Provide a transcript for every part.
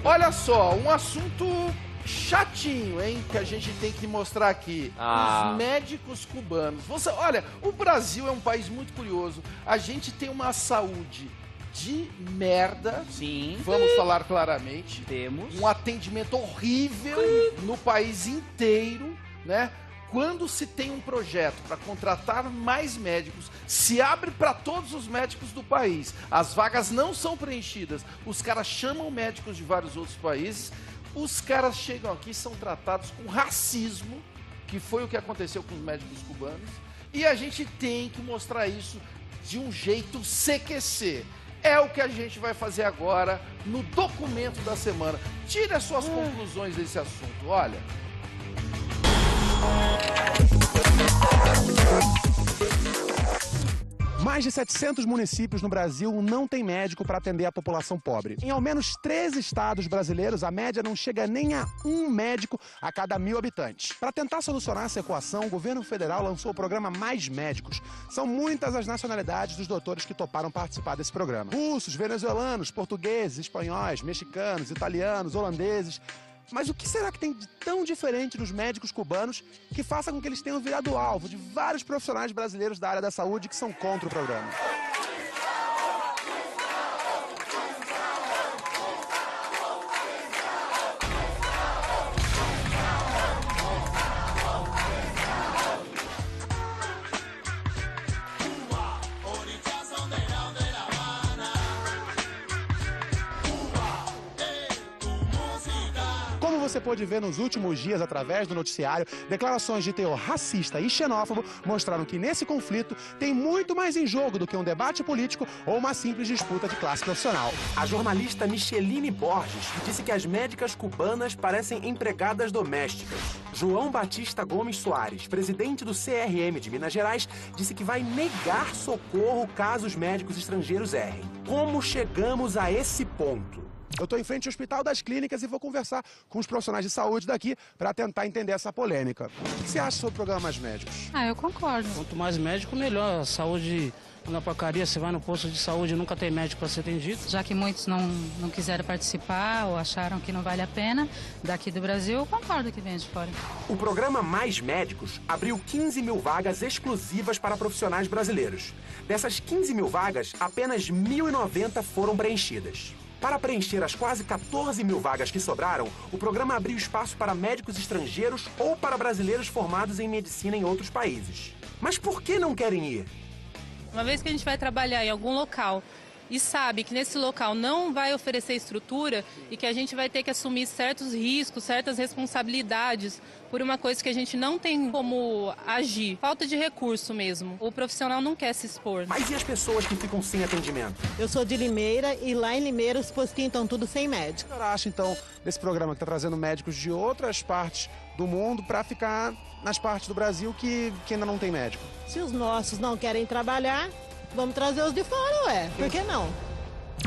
Olha só, um assunto chatinho, hein, que a gente tem que mostrar aqui. Os médicos cubanos. Olha, o Brasil é um país muito curioso. A gente tem uma saúde de merda. Sim. Vamos falar claramente. Temos. Um atendimento horrível no país inteiro, né? Quando se tem um projeto para contratar mais médicos, se abre para todos os médicos do país. As vagas não são preenchidas. Os caras chamam médicos de vários outros países. Os caras chegam aqui e são tratados com racismo, que foi o que aconteceu com os médicos cubanos. E a gente tem que mostrar isso de um jeito CQC. É o que a gente vai fazer agora no documento da semana. Tire as suas conclusões desse assunto. Olha. Mais de 700 municípios no Brasil não têm médico para atender a população pobre. Em ao menos 13 estados brasileiros, a média não chega nem a um médico a cada 1.000 habitantes. Para tentar solucionar essa equação, o governo federal lançou o programa Mais Médicos. São muitas as nacionalidades dos doutores que toparam participar desse programa. Russos, venezuelanos, portugueses, espanhóis, mexicanos, italianos, holandeses. Mas o que será que tem de tão diferente nos médicos cubanos que faça com que eles tenham virado alvo de vários profissionais brasileiros da área da saúde que são contra o programa? Como você pôde ver nos últimos dias através do noticiário, declarações de teor racista e xenófobo mostraram que nesse conflito tem muito mais em jogo do que um debate político ou uma simples disputa de classe profissional. A jornalista Micheline Borges disse que as médicas cubanas parecem empregadas domésticas. João Batista Gomes Soares, presidente do CRM de Minas Gerais, disse que vai negar socorro caso os médicos estrangeiros errem. Como chegamos a esse ponto? Eu estou em frente ao Hospital das Clínicas e vou conversar com os profissionais de saúde daqui para tentar entender essa polêmica. O que você acha sobre o programa Mais Médicos? Eu concordo. Quanto mais médico, melhor. A saúde na porcaria, você vai no posto de saúde e nunca tem médico para ser atendido. Já que muitos não quiseram participar ou acharam que não vale a pena, daqui do Brasil, eu concordo que venha de fora. O programa Mais Médicos abriu 15.000 vagas exclusivas para profissionais brasileiros. Dessas 15.000 vagas, apenas 1.090 foram preenchidas. Para preencher as quase 14.000 vagas que sobraram, o programa abriu espaço para médicos estrangeiros ou para brasileiros formados em medicina em outros países. Mas por que não querem ir? Uma vez que a gente vai trabalhar em algum local e sabe que nesse local não vai oferecer estrutura e que a gente vai ter que assumir certos riscos, certas responsabilidades por uma coisa que a gente não tem como agir. Falta de recurso mesmo. O profissional não quer se expor. Mas e as pessoas que ficam sem atendimento? Eu sou de Limeira e lá em Limeira os postinhos estão tudo sem médico. O que você acha, então, desse programa que está trazendo médicos de outras partes do mundo para ficar nas partes do Brasil que ainda não tem médico? Se os nossos não querem trabalhar, vamos trazer os de fora, ué. Por que não?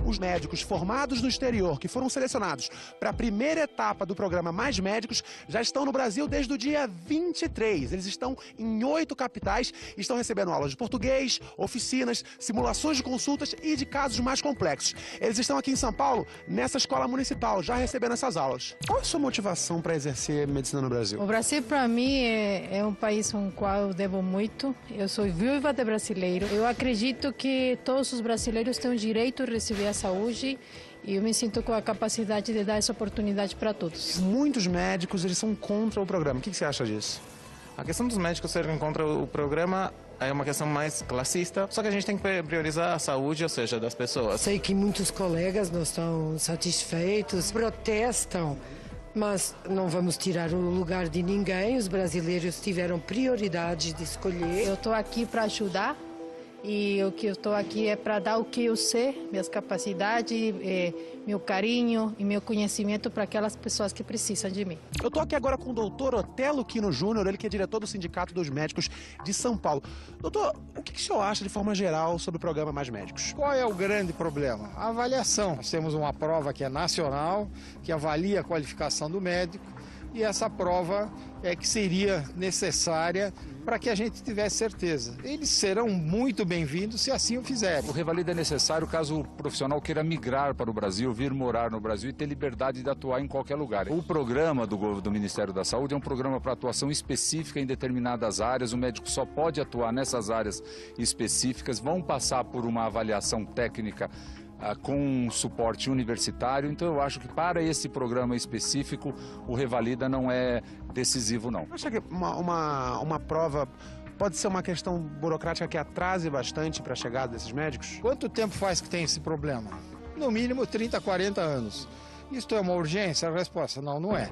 Os médicos formados no exterior, que foram selecionados para a primeira etapa do programa Mais Médicos, já estão no Brasil desde o dia 23. Eles estão em 8 capitais e estão recebendo aulas de português, oficinas, simulações de consultas e de casos mais complexos. Eles estão aqui em São Paulo, nessa escola municipal, já recebendo essas aulas. Qual é a sua motivação para exercer medicina no Brasil? O Brasil, para mim, é um país com o qual eu devo muito. Eu sou viúva de brasileiro. Eu acredito que todos os brasileiros têm o direito de receber a saúde e eu me sinto com a capacidade de dar essa oportunidade para todos. Muitos médicos, eles são contra o programa. O que você acha disso? A questão dos médicos serem contra o programa é uma questão mais classista, só que a gente tem que priorizar a saúde, ou seja, das pessoas. Sei que muitos colegas não estão satisfeitos, protestam, mas não vamos tirar o lugar de ninguém. Os brasileiros tiveram prioridade de escolher. Eu estou aqui para ajudar. E o que eu estou aqui é para dar o que eu sei, minhas capacidades, meu carinho e meu conhecimento para aquelas pessoas que precisam de mim. Eu estou aqui agora com o doutor Otelo Quino Júnior, ele que é diretor do Sindicato dos Médicos de São Paulo. Doutor, o que o senhor acha de forma geral sobre o programa Mais Médicos? Qual é o grande problema? A avaliação. Nós temos uma prova que é nacional, que avalia a qualificação do médico. E essa prova é que seria necessária para que a gente tivesse certeza. Eles serão muito bem-vindos se assim o fizerem. O revalida é necessário caso o profissional queira migrar para o Brasil, vir morar no Brasil e ter liberdade de atuar em qualquer lugar. O programa do Ministério da Saúde é um programa para atuação específica em determinadas áreas. O médico só pode atuar nessas áreas específicas, vão passar por uma avaliação técnica com suporte universitário. Então eu acho que para esse programa específico o revalida não é decisivo, não. Acha que uma prova pode ser uma questão burocrática que atrase bastante para a chegada desses médicos? Quanto tempo faz que tem esse problema? No mínimo 30, 40 anos. Isto é uma urgência? A resposta, não é.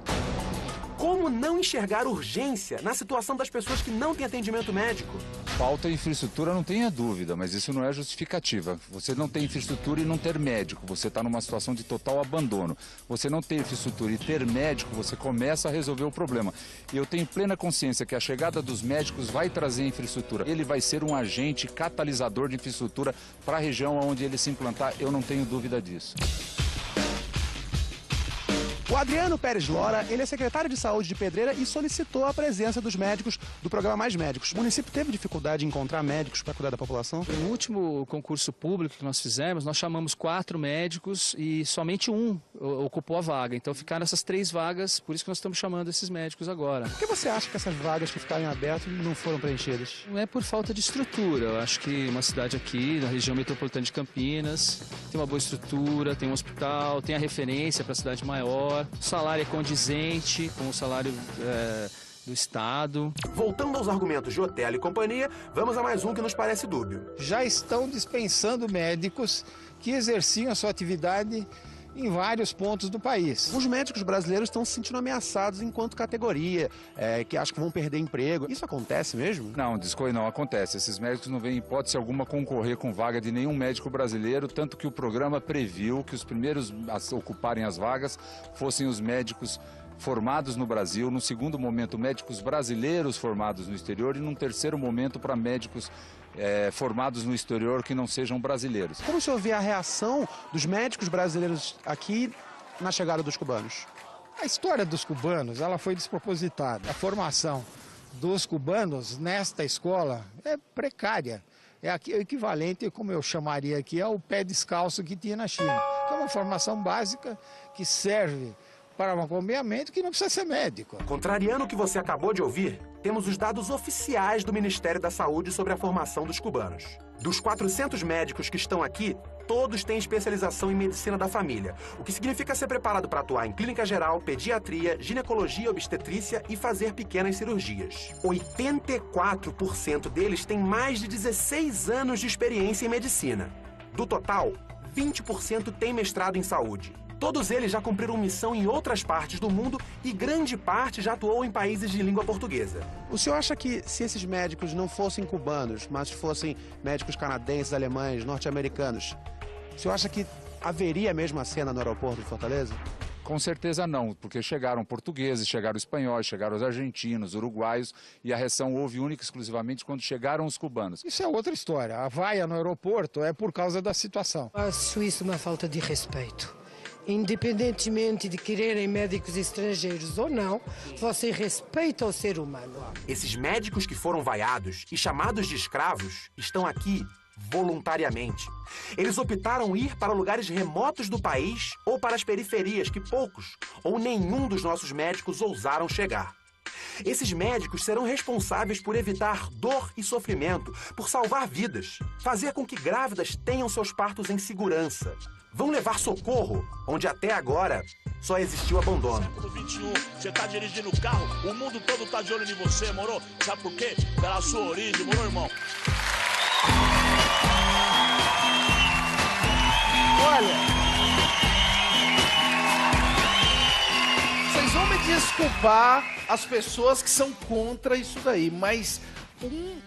Como não enxergar urgência na situação das pessoas que não têm atendimento médico? Falta infraestrutura, não tenha dúvida, mas isso não é justificativa. Você não tem infraestrutura e não ter médico, você está numa situação de total abandono. Você não ter infraestrutura e ter médico, você começa a resolver o problema. E eu tenho plena consciência que a chegada dos médicos vai trazer infraestrutura. Ele vai ser um agente catalisador de infraestrutura para a região onde ele se implantar, eu não tenho dúvida disso. O Adriano Pérez Lora, ele é secretário de Saúde de Pedreira e solicitou a presença dos médicos do programa Mais Médicos. O município teve dificuldade em encontrar médicos para cuidar da população? No último concurso público que nós fizemos, nós chamamos 4 médicos e somente um ocupou a vaga. Então ficaram essas 3 vagas, por isso que nós estamos chamando esses médicos agora. Por que você acha que essas vagas que ficaram em aberto não foram preenchidas? Não é por falta de estrutura. Eu acho que uma cidade aqui, na região metropolitana de Campinas, tem uma boa estrutura, tem um hospital, tem a referência para a cidade maior. O salário é condizente com o salário do Estado. Voltando aos argumentos de Otelo e companhia, vamos a mais um que nos parece dúbio. Já estão dispensando médicos que exerciam a sua atividade em vários pontos do país. Os médicos brasileiros estão se sentindo ameaçados enquanto categoria, que acham que vão perder emprego. Isso acontece mesmo? Não, Discoy, não acontece. Esses médicos não vêm, em hipótese alguma, concorrer com vaga de nenhum médico brasileiro, tanto que o programa previu que os primeiros a ocuparem as vagas fossem os médicos formados no Brasil, no segundo momento médicos brasileiros formados no exterior e num terceiro momento para médicos formados no exterior que não sejam brasileiros. Como o senhor vê a reação dos médicos brasileiros aqui na chegada dos cubanos? A história dos cubanos, ela foi despropositada. A formação dos cubanos nesta escola é precária. É o equivalente, como eu chamaria aqui, ao pé descalço que tinha na China. Que é uma formação básica que serve para um acompanhamento que não precisa ser médico. Contrariando o que você acabou de ouvir, temos os dados oficiais do Ministério da Saúde sobre a formação dos cubanos. Dos 400 médicos que estão aqui, todos têm especialização em medicina da família, o que significa ser preparado para atuar em clínica geral, pediatria, ginecologia, obstetrícia e fazer pequenas cirurgias. 84% deles têm mais de 16 anos de experiência em medicina. Do total, 20% têm mestrado em saúde. Todos eles já cumpriram missão em outras partes do mundo e grande parte já atuou em países de língua portuguesa. O senhor acha que se esses médicos não fossem cubanos, mas fossem médicos canadenses, alemães, norte-americanos, o senhor acha que haveria a mesma cena no aeroporto de Fortaleza? Com certeza não, porque chegaram portugueses, chegaram espanhóis, chegaram os argentinos, uruguaios, e a reação houve única e exclusivamente quando chegaram os cubanos. Isso é outra história. A vaia no aeroporto é por causa da situação. Acho isso uma falta de respeito. Independentemente de quererem médicos estrangeiros ou não, você respeita o ser humano. Esses médicos que foram vaiados e chamados de escravos estão aqui voluntariamente. Eles optaram ir para lugares remotos do país ou para as periferias que poucos ou nenhum dos nossos médicos ousaram chegar. Esses médicos serão responsáveis por evitar dor e sofrimento, por salvar vidas, fazer com que grávidas tenham seus partos em segurança. Vão levar socorro, onde até agora só existiu abandono. Século XXI, você tá dirigindo o carro, o mundo todo tá de olho em você, moro? Sabe por quê? Pela sua origem, moro, irmão? Olha, vocês vão me desculpar as pessoas que são contra isso daí, mas um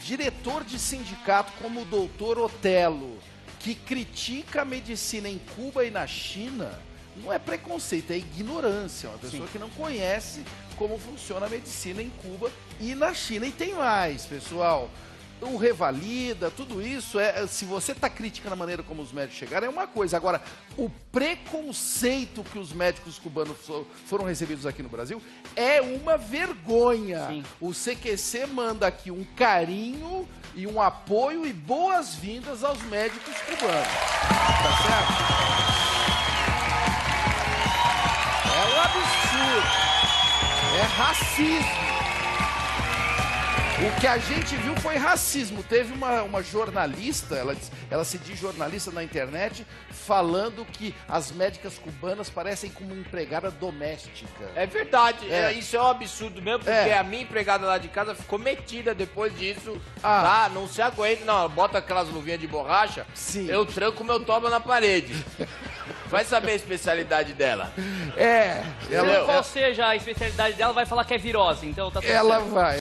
diretor de sindicato como o doutor Otelo, que critica a medicina em Cuba e na China, não é preconceito, é ignorância. É uma pessoa que não conhece como funciona a medicina em Cuba e na China. E tem mais, pessoal. o revalida, tudo isso, se você está criticando a maneira como os médicos chegaram, é uma coisa. Agora, o preconceito que os médicos cubanos foram recebidos aqui no Brasil é uma vergonha. Sim. O CQC manda aqui um carinho e um apoio e boas-vindas aos médicos cubanos. Tá certo? É um absurdo. É racismo. O que a gente viu foi racismo. Teve uma jornalista, ela se diz jornalista na internet, falando que as médicas cubanas parecem como empregada doméstica. É verdade, isso é um absurdo mesmo, porque a minha empregada lá de casa ficou metida depois disso. Tá? Não se aguenta, não. Bota aquelas luvinhas de borracha, eu tranco meu toba na parede. Vai saber a especialidade dela. Qual seja a especialidade dela, vai falar que é virose, então tá tudo Ela certo. vai.